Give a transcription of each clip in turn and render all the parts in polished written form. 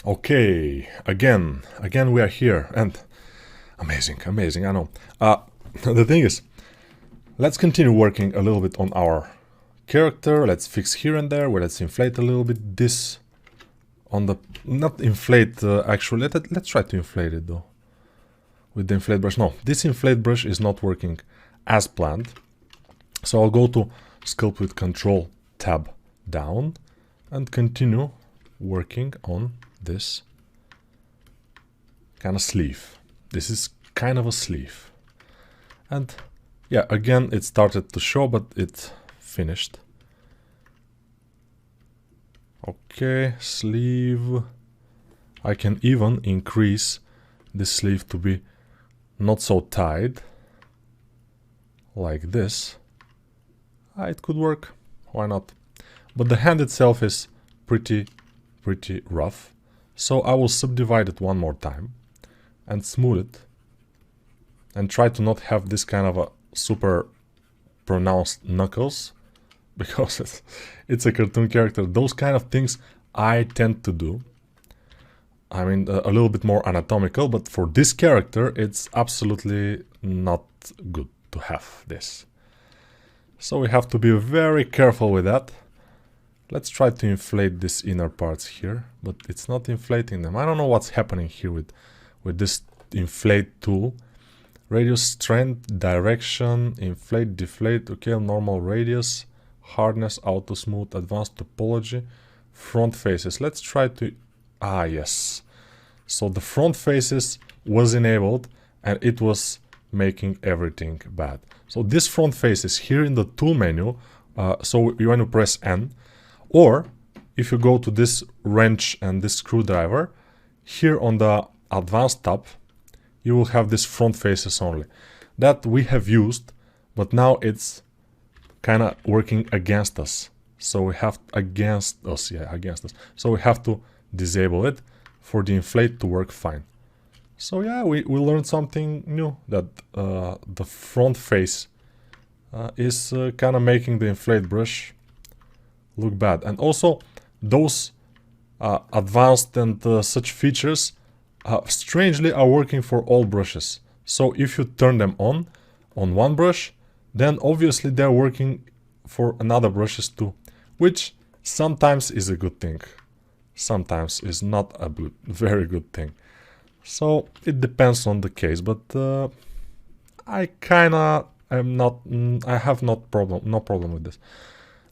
Okay, again we are here, and amazing, I know. The thing is, let's continue working a little bit on our character. Let's fix here and there, where let's inflate a little bit this on the, not inflate actually, let's try to inflate it though, with the inflate brush. No, this inflate brush is not working as planned, so I'll go to sculpt with Control Tab down and continue working on this kind of sleeve. This is kind of a sleeve, and yeah, again it started to show, but it finished. Okay, sleeve. I can even increase this sleeve to be not so tight, like this. It could work, why not? But the hand itself is pretty rough, so I will subdivide it one more time and smooth it, and try to not have this kind of a super pronounced knuckles, because it's a cartoon character. Those kind of things I tend to do. I mean, a little bit more anatomical, but for this character it's absolutely not good to have this. So we have to be very careful with that. Let's try to inflate these inner parts here, but it's not inflating them. I don't know what's happening here with this inflate tool. Radius, strength, direction, inflate, deflate, okay, normal radius, hardness, auto smooth, advanced topology, front faces. Let's try to, yes. So the front faces was enabled and it was making everything bad. So this front faces here in the tool menu, so you want to press N, or if you go to this wrench and this screwdriver, here on the advanced tab, you will have this front faces only. That we have used, but now it's kind of working against us. So we have against us. So we have to disable it for the inflate to work fine. So yeah, we learned something new, that the front face is kind of making the inflate brush look bad. And also those advanced and such features strangely are working for all brushes. So if you turn them on one brush, then obviously they're working for another brushes too, which sometimes is a good thing, sometimes is not a very good thing. So it depends on the case, but I kinda am not, I have no problem with this.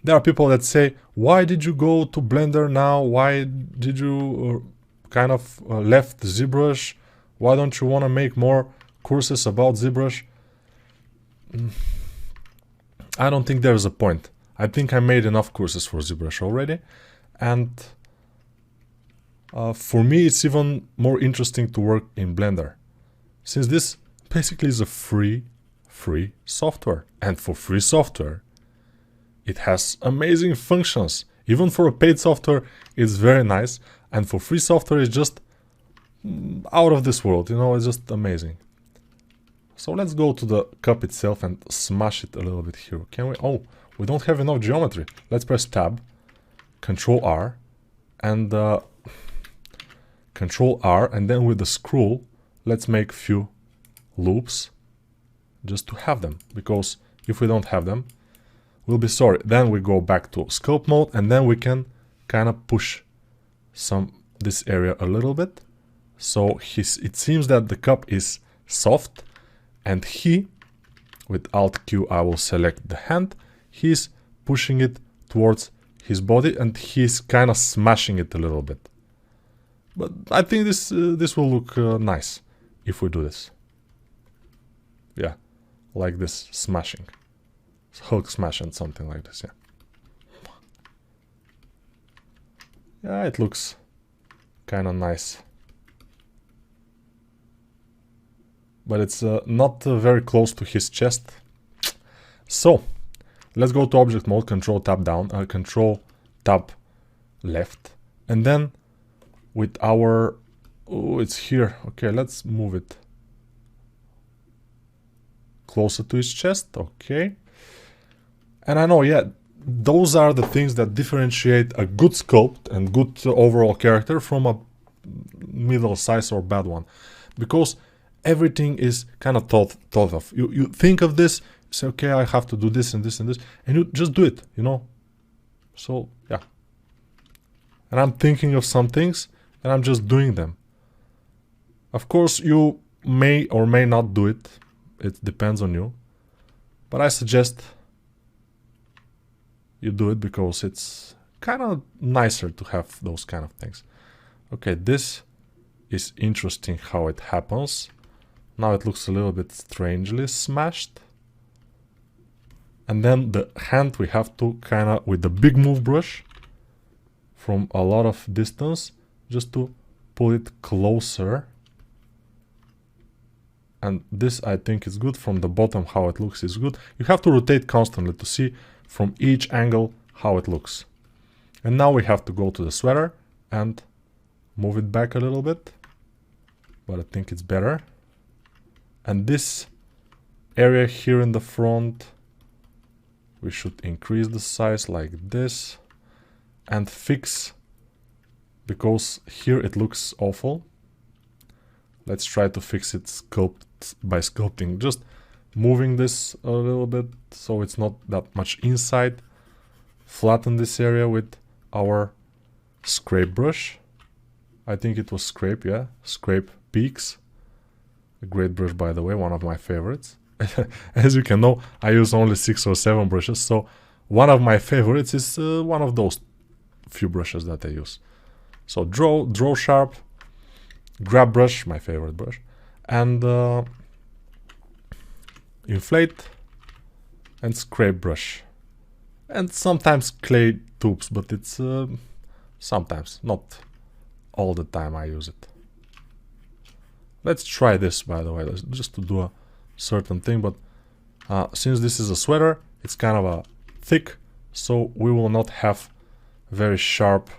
There are people that say, why did you go to Blender now? Why did you kind of left ZBrush? Why don't you want to make more courses about ZBrush? I don't think there's a point. I think I made enough courses for ZBrush already, and for me it's even more interesting to work in Blender, since this basically is a free software, and for free software it has amazing functions. Even for a paid software it's very nice, and for free software it's just out of this world, you know, it's just amazing. So let's go to the cup itself and smash it a little bit here. Can we? Oh, we don't have enough geometry. Let's press Tab, Control R, and Control R, and then with the scroll, let's make few loops just to have them, because if we don't have them, we'll be sorry. Then we go back to sculpt mode, and then we can kind of push this area a little bit. So it seems that the cup is soft, and with Alt Q I will select the hand. He's pushing it towards his body, and he's kind of smashing it a little bit. But I think this will look nice if we do this. Yeah, like this, smashing. Hulk smash and something like this, yeah. Yeah, it looks kind of nice. But it's not very close to his chest. So, let's go to object mode, Control Tab down, Control Tab left. And then with our, oh, it's here. Okay, let's move it closer to his chest. Okay. And I know, yeah, those are the things that differentiate a good sculpt and good overall character from a middle size or bad one, because everything is kind of thought of. You think of this, say, okay, I have to do this and this and this, and you just do it, you know. So yeah, and I'm thinking of some things and I'm just doing them. Of course, you may or may not do it. It depends on you, but I suggest you do it because it's kind of nicer to have those kind of things. Okay, this is interesting how it happens. Now it looks a little bit strangely smashed. And then the hand we have to kind of, with the big move brush, from a lot of distance, just to pull it closer. And this, I think, is good. From the bottom, how it looks is good. You have to rotate constantly to see from each angle how it looks. And now we have to go to the sweater and move it back a little bit. But I think it's better. And this area here in the front, we should increase the size like this and fix, because here it looks awful. Let's try to fix it by sculpting, just moving this a little bit so it's not that much inside. Flatten this area with our scrape brush. I think it was scrape, yeah, scrape peaks. A great brush, by the way, one of my favorites. As you can know, I use only 6 or 7 brushes, so one of my favorites is one of those few brushes that I use. So draw sharp, grab brush, my favorite brush, and inflate and scrape brush, and sometimes clay tubes, but it's sometimes, not all the time I use it. Let's try this, by the way, just to do a certain thing, but since this is a sweater, it's kind of a thick, so we will not have very sharp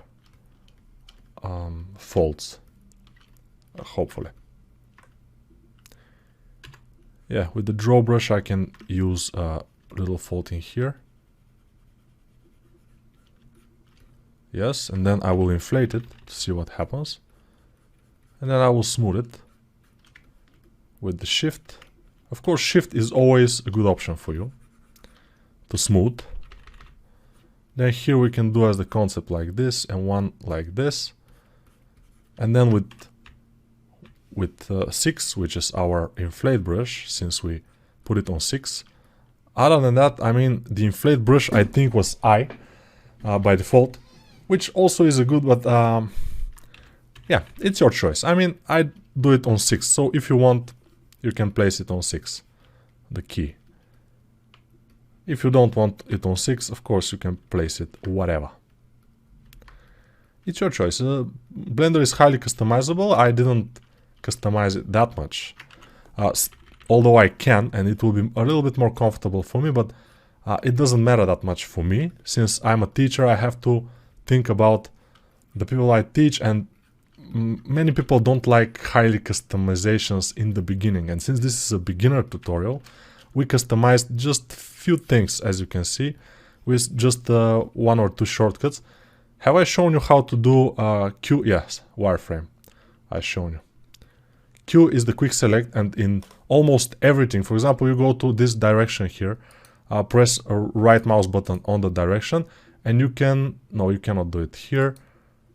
folds, hopefully. Yeah, with the draw brush I can use a little fold in here. Yes, and then I will inflate it to see what happens. And then I will smooth it with the shift. Of course, shift is always a good option for you to smooth. Then here we can do as the concept like this and one like this. And then with 6, which is our inflate brush, since we put it on 6. Other than that, I mean, the inflate brush I think was I by default, which also is a good, but yeah, it's your choice. I mean, I do it on 6, so if you want, you can place it on 6, the key. If you don't want it on 6, of course you can place it whatever. It's your choice. Blender is highly customizable. I didn't customize it that much, although I can, and it will be a little bit more comfortable for me, but it doesn't matter that much for me. Since I'm a teacher, I have to think about the people I teach, and many people don't like highly customizations in the beginning. And since this is a beginner tutorial, we customized just few things, as you can see, with just 1 or 2 shortcuts. Have I shown you how to do Q? Yes, wireframe. I've shown you. Q is the quick select, and in almost everything, for example, you go to this direction here, press a right mouse button on the direction, and you can, no, you cannot do it here,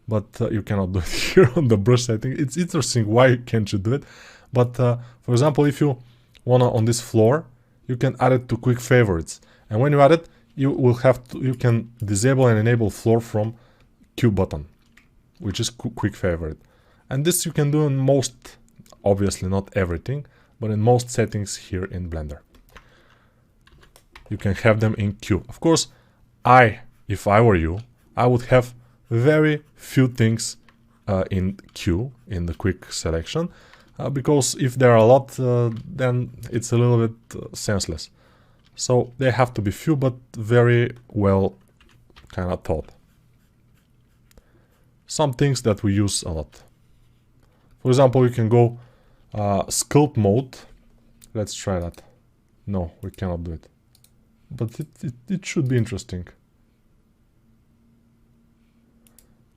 but you cannot do it here on the brush setting. It's interesting, why can't you do it? But for example, if you wanna on this floor, you can add it to quick favorites, and when you add it, you will have to, you can disable and enable floor from Q button, which is quick favorite. And this you can do in most, obviously not everything, but in most settings here in Blender. You can have them in Q. Of course, if I were you, I would have very few things in Q, in the quick selection, because if there are a lot, then it's a little bit senseless. So they have to be few, but very well kind of thought. Some things that we use a lot. For example, you can go sculpt mode. Let's try that. No, we cannot do it. But it should be interesting.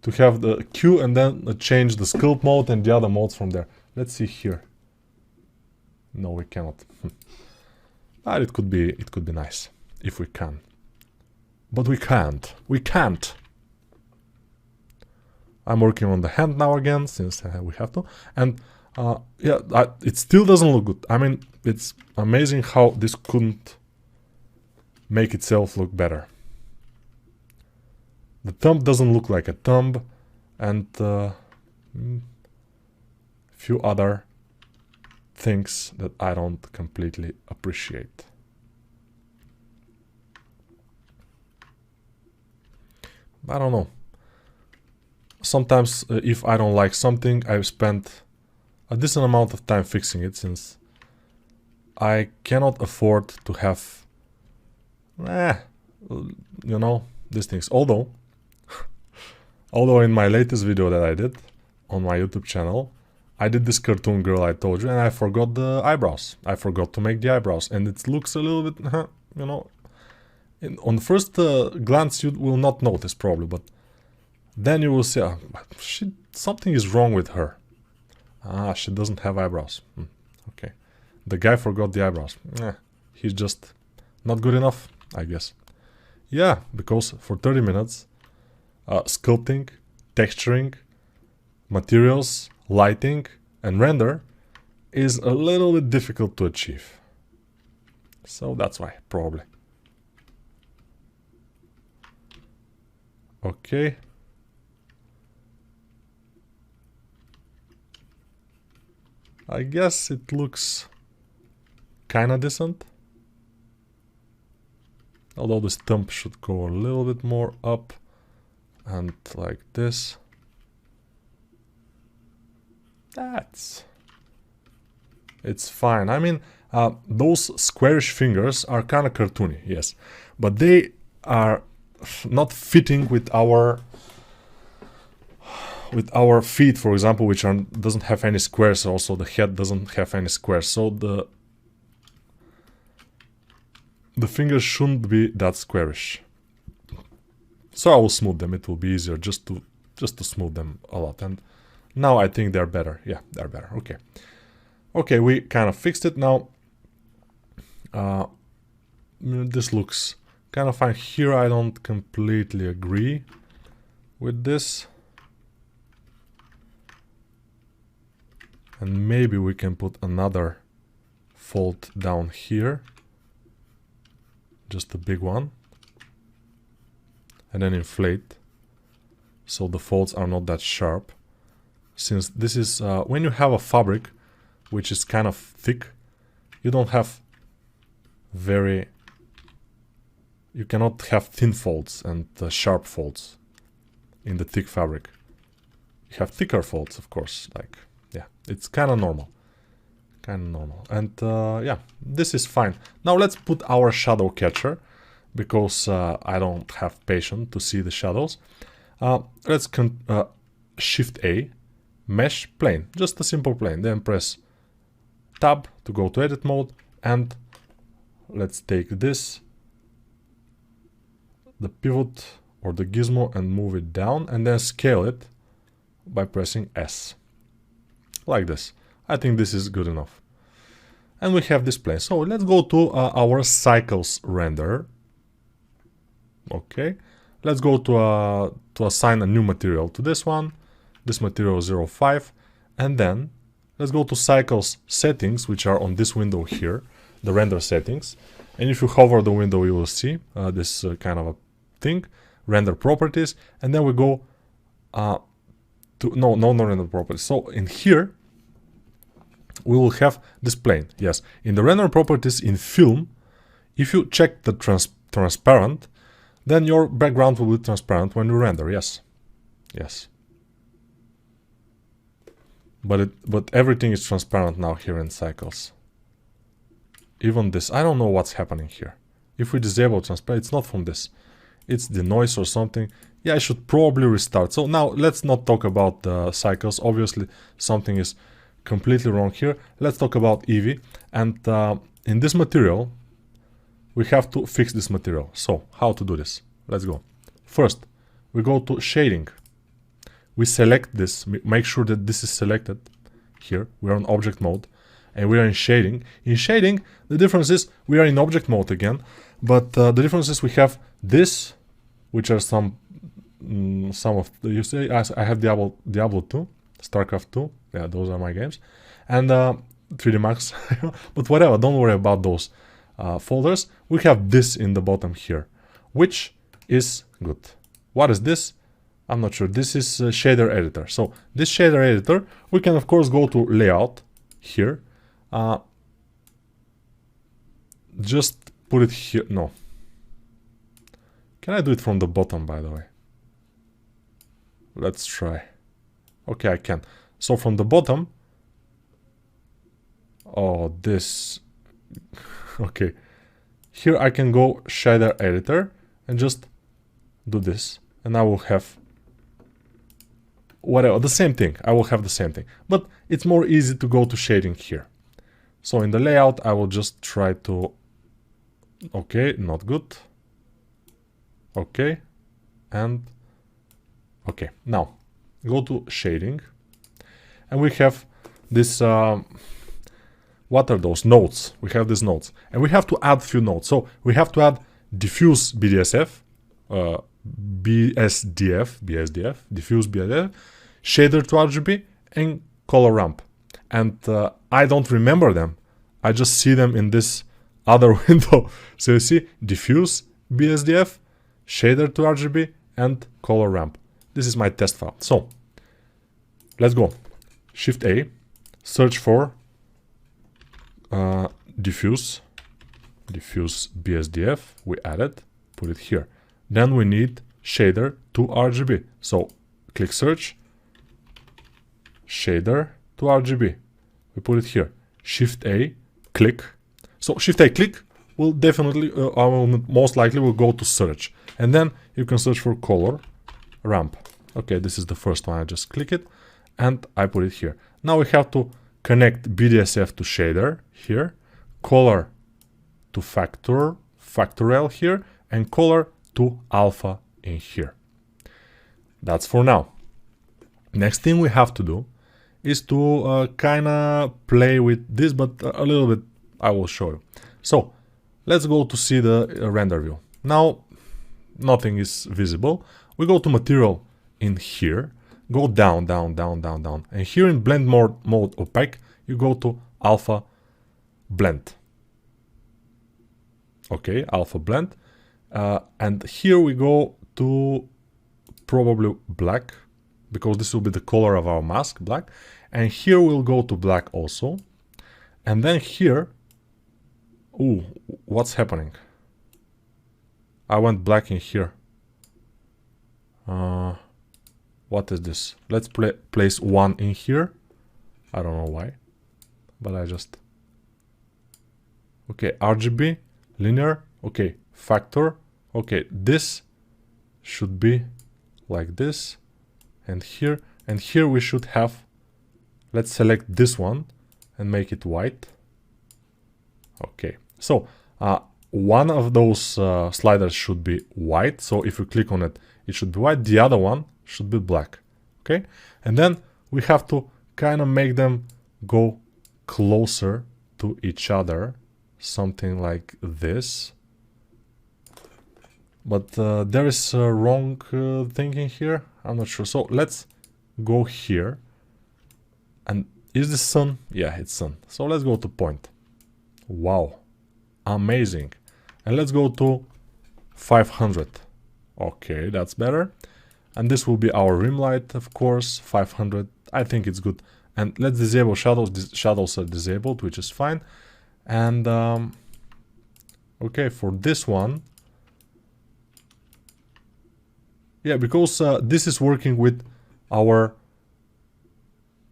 to have the Q and then change the sculpt mode and the other modes from there. Let's see here. No, we cannot. But it could be nice if we can. But we can't. We can't. I'm working on the hand now again, since we have to. And yeah, it still doesn't look good. I mean, it's amazing how this couldn't make itself look better. The thumb doesn't look like a thumb, and few other things that I don't completely appreciate. I don't know. Sometimes if I don't like something, I've spent a decent amount of time fixing it, since I cannot afford to have, you know, these things. Although in my latest video that I did on my YouTube channel, I did this cartoon girl I told you, and I forgot the eyebrows. I forgot to make the eyebrows, and it looks a little bit, you know, on first glance you will not notice probably, but then you will see, something is wrong with her. She doesn't have eyebrows. Okay. The guy forgot the eyebrows. He's just not good enough, I guess. Yeah, because for 30 minutes, sculpting, texturing, materials, lighting, and render is a little bit difficult to achieve. So that's why, probably. Okay. I guess it looks kinda decent. Although this thumb should go a little bit more up and like this. It's fine. I mean, those squarish fingers are kind of cartoony, yes, but they are not fitting with our feet, for example, which doesn't have any squares. Also, the head doesn't have any squares, so the fingers shouldn't be that squarish. So I will smooth them. It will be easier just to smooth them a lot. And now I think they're better. Yeah, they're better. Okay. Okay, we kind of fixed it now. This looks kind of fine. Here I don't completely agree with this. And maybe we can put another fold down here. Just a big one. And then inflate. So the folds are not that sharp. Since this is, when you have a fabric which is kind of thick, you don't have you cannot have thin folds and sharp folds in the thick fabric. You have thicker folds, of course, like, yeah, it's kind of normal. And yeah, this is fine. Now let's put our shadow catcher, because I don't have patience to see the shadows. Let's Shift A, mesh plane, just a simple plane. Then press Tab to go to edit mode, and let's take this, the pivot or the gizmo, and move it down, and then scale it by pressing S, like this. I think this is good enough. And we have this plane. So let's go to our cycles render. Okay, let's go to assign a new material to this one. This material 05, and then let's go to cycles settings, which are on this window here, the render settings. And if you hover the window, you will see this kind of a thing, render properties, and then we go to no render properties. So in here we will have this plane. Yes, in the render properties in film, if you check the transparent, then your background will be transparent when you render. Yes, yes. But everything is transparent now here in cycles. Even this, I don't know what's happening here. If we disable transparent, it's not from this. It's the noise or something. Yeah, I should probably restart. So now let's not talk about the cycles. Obviously, something is completely wrong here. Let's talk about Eevee. And in this material, we have to fix this material. So how to do this? Let's go. First, we go to shading. we select this, make sure that this is selected here. We're on object mode and we are in shading. In shading, the difference is we are in object mode again, but the difference is we have this, which are some of the, you see, I have Diablo 2, StarCraft 2, yeah, those are my games, and 3D Max, but whatever, don't worry about those folders. We have this in the bottom here, which is good. What is this? I'm not sure. This is shader editor. So this shader editor, we can of course go to layout here. Just put it here. No. Can I do it from the bottom, by the way? Let's try. Okay, I can. So from the bottom. Oh, this. Okay. Here I can go shader editor and just do this. And I will have whatever, the same thing. I will have the same thing. But it's more easy to go to shading here. So in the layout, I will just try to... Okay, not good. Okay. And... Okay, now go to shading. And we have this... what are those? Nodes. We have these nodes. And we have to add few nodes. So we have to add diffuse BDSF. BSDF, diffuse BSDF, shader to RGB, and color ramp. And I don't remember them. I just see them in this other window. So you see diffuse BSDF, shader to RGB, and color ramp. This is my test file. So let's go. Shift A, search for diffuse BSDF. We add it, put it here. Then we need shader to RGB. So click search, shader to RGB. We put it here. Shift A, click. So Shift A, click will definitely, most likely will go to search. And then you can search for color ramp. Okay, this is the first one. I just click it and I put it here. Now we have to connect BDSF to shader here, color to factorial here, and color to alpha in here. That's for now. Next thing we have to do is to kind of play with this, but a little bit I will show you. So let's go to see the render view. Now nothing is visible. We go to material in here, go down, and here in blend mode opaque, you go to alpha blend. Okay, alpha blend. And here we go to probably black, because this will be the color of our mask, black. And here we'll go to black also. And then here, ooh, what's happening? I went black in here. What is this? Let's place 1 in here. I don't know why, but I just... Okay, RGB, linear, okay, factor. Okay, this should be like this, and here we should have, let's select this one and make it white. Okay, so one of those sliders should be white, so if you click on it, it should be white. The other one should be black. Okay, and then we have to kind of make them go closer to each other, something like this. But there is wrong thinking here. I'm not sure. So let's go here. And is this sun? Yeah, it's sun. So let's go to point. Wow. Amazing. And let's go to 500. Okay, that's better. And this will be our rim light, of course. 500. I think it's good. And let's disable shadows. Shadows are disabled, which is fine. And okay, for this one, yeah, because this is working with our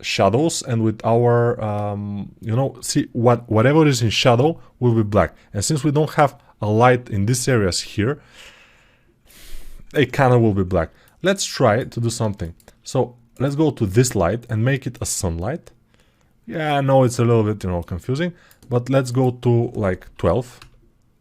shadows and with our, you know, see, whatever is in shadow will be black. And since we don't have a light in these areas here, it kind of will be black. Let's try to do something. So let's go to this light and make it a sunlight. Yeah, I know it's a little bit, you know, confusing, but let's go to like 12.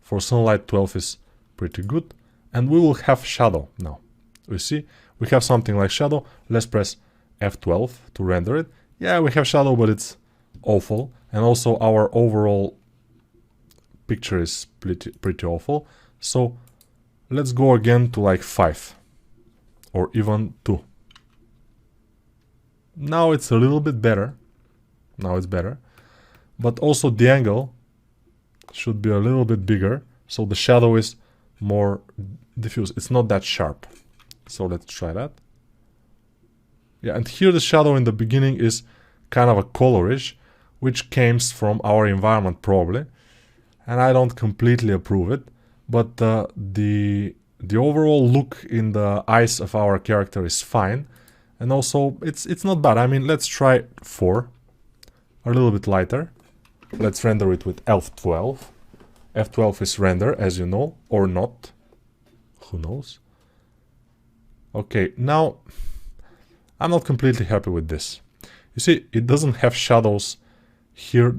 For sunlight, 12 is pretty good. And we will have shadow now. You see, we have something like shadow. Let's press F12 to render it. Yeah, we have shadow, but it's awful. And also our overall picture is pretty awful. So let's go again to like 5 or even 2. Now it's a little bit better. Now it's better. But also the angle should be a little bit bigger, so the shadow is more diffuse. It's not that sharp. So let's try that. Yeah, and here the shadow in the beginning is kind of a colorish, which comes from our environment probably. And I don't completely approve it, but the overall look in the eyes of our character is fine. And also it's not bad. I mean, let's try 4. A little bit lighter. Let's render it with F12. F12 is render, as you know, or not. Who knows? Okay, now I'm not completely happy with this. You see, it doesn't have shadows here.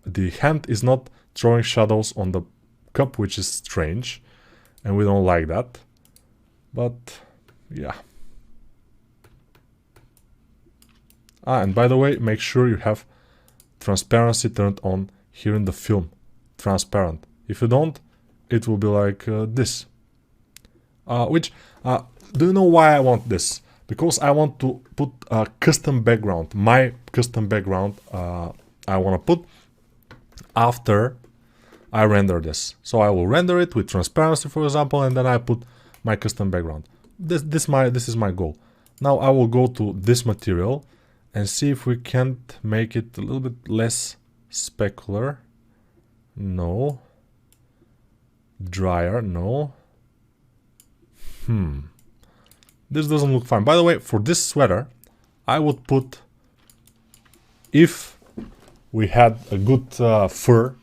The hand is not throwing shadows on the cup, which is strange, and we don't like that. But yeah. And by the way, make sure you have transparency turned on here in the film. Transparent. If you don't, it will be like this. Do you know why I want this? Because I want to put a custom background. My custom background I want to put after I render this. So I will render it with transparency, for example, and then I put my custom background. This is my goal. Now I will go to this material and see if we can't make it a little bit less specular. No. Drier, no. This doesn't look fine. By the way, for this sweater, I would put, if we had a good fur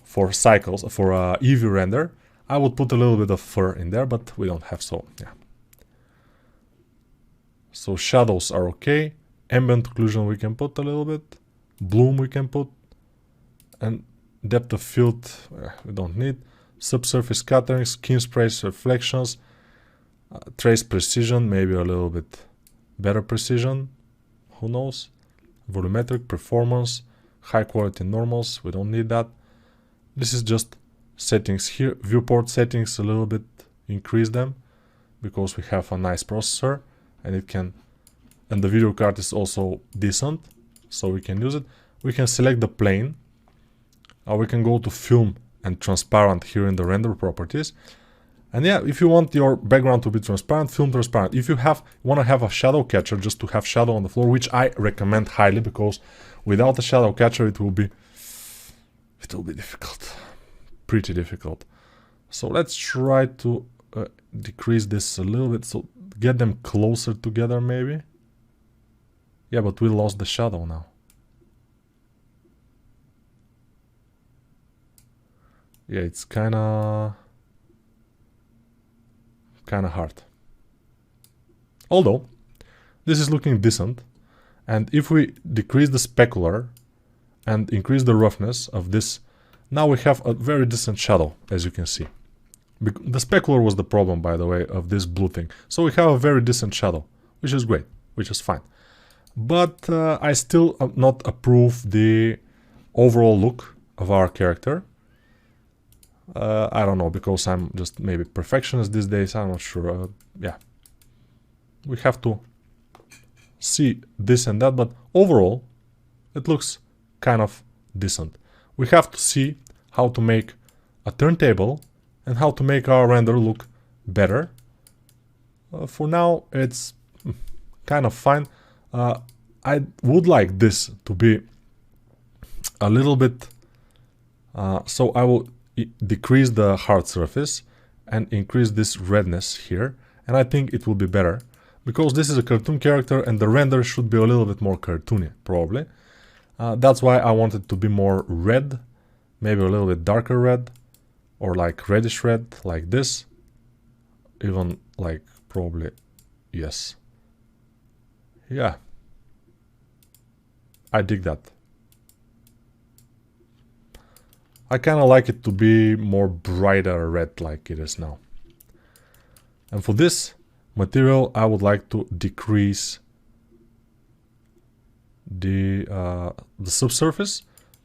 for cycles, for Eevee render, I would put a little bit of fur in there, but we don't have, so yeah. So shadows are okay. Ambient occlusion we can put a little bit. Bloom we can put. And depth of field we don't need. Subsurface scattering, skin sprays, reflections. Trace precision, maybe a little bit better precision. Who knows? Volumetric performance. High quality normals, we don't need that. This is just settings here. Viewport settings, a little bit increase them. Because we have a nice processor. And it can... And the video card is also decent, so we can use it. We can select the plane. We can go to film and transparent here in the render properties. And yeah, if you want your background to be transparent, film transparent. If you want to have a shadow catcher, just to have shadow on the floor, which I recommend highly, because without a shadow catcher it will be difficult. Pretty difficult. So let's try to decrease this a little bit, so get them closer together maybe. Yeah, but we lost the shadow now. Yeah, it's kinda hard. Although, this is looking decent. And if we decrease the specular and increase the roughness of this, now we have a very decent shadow, as you can see. The specular was the problem, by the way, of this blue thing. So we have a very decent shadow, which is great, which is fine. But I still not approve the overall look of our character. I don't know, because I'm just maybe perfectionist these days, I'm not sure. Yeah, we have to see this and that, but overall it looks kind of decent. We have to see how to make a turntable and how to make our render look better. For now it's kind of fine. I would like this to be a little bit, so I will decrease the hard surface and increase this redness here, and I think it will be better, because this is a cartoon character and the render should be a little bit more cartoony, probably. That's why I want it to be more red, maybe a little bit darker red, or like reddish red, like this. Even like probably, yes. Yeah. I dig that. I kind of like it to be more brighter red like it is now. And for this, material, I would like to decrease the subsurface,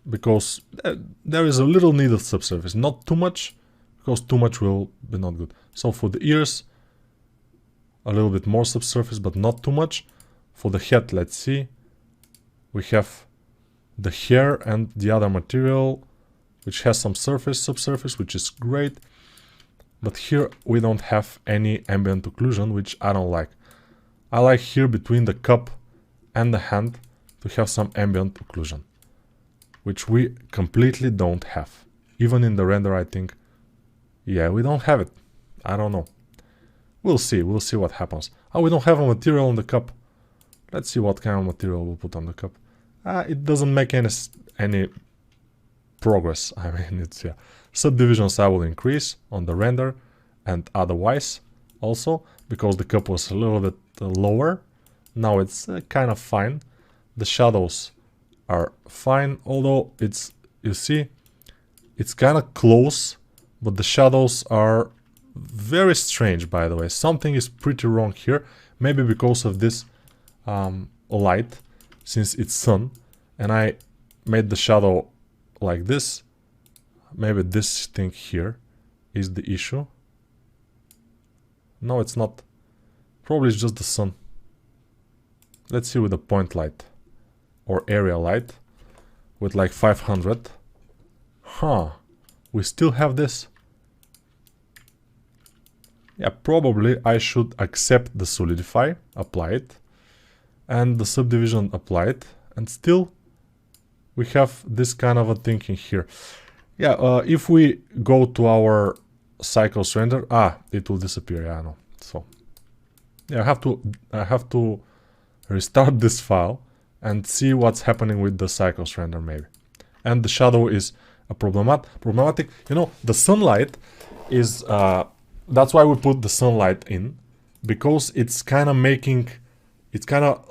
because there is a little need of subsurface, not too much, because too much will be not good. So for the ears, a little bit more subsurface, but not too much. For the head, let's see, we have the hair and the other material, which has some subsurface, which is great. But here we don't have any ambient occlusion, which I don't like. I like here between the cup and the hand to have some ambient occlusion, which we completely don't have. Even in the render, I think, yeah, we don't have it. I don't know. We'll see what happens. Oh, we don't have a material on the cup. Let's see what kind of material we'll put on the cup. It doesn't make any progress. I mean, it's, yeah. Subdivisions I will increase on the render and otherwise also, because the cup was a little bit lower. Now it's kind of fine. The shadows are fine, although it's, you see, it's kind of close, but the shadows are very strange, by the way. Something is pretty wrong here, maybe because of this light, since it's sun, and I made the shadow like this. Maybe this thing here is the issue. No, it's not. Probably it's just the sun. Let's see with a point light or area light with like 500. Huh, we still have this. Yeah, probably I should accept the solidify, apply it, and the subdivision apply it, and still we have this kind of a thinking here. Yeah, if we go to our cycles render, it will disappear. Yeah, I know. So yeah, I have to restart this file and see what's happening with the cycles render maybe. And the shadow is a problematic. You know, the sunlight is that's why we put the sunlight in, because it's kind of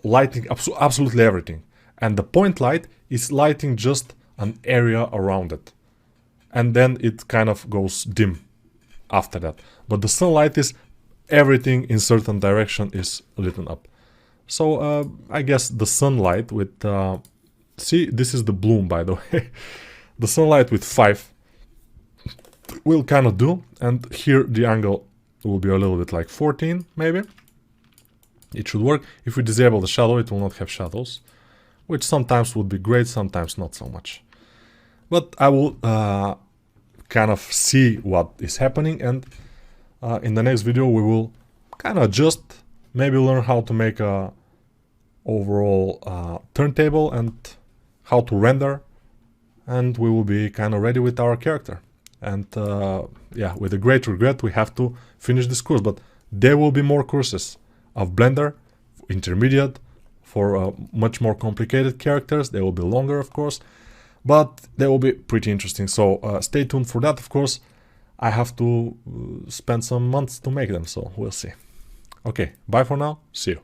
lighting absolutely everything, and the point light is lighting just an area around it, and then it kind of goes dim after that. But the sunlight is everything in certain direction is lit up. So I guess the sunlight with see, this is the bloom, by the way. The sunlight with 5 will kind of do, and here the angle will be a little bit like 14 maybe. It should work. If we disable the shadow, it will not have shadows, which sometimes would be great, sometimes not so much. But I will kind of see what is happening, and in the next video we will kind of adjust, maybe learn how to make a overall turntable and how to render, and we will be kind of ready with our character. And yeah, with a great regret we have to finish this course, but there will be more courses of Blender, intermediate, for much more complicated characters. They will be longer, of course, but they will be pretty interesting. So stay tuned for that, of course. I have to spend some months to make them, so we'll see. Okay, bye for now, see you.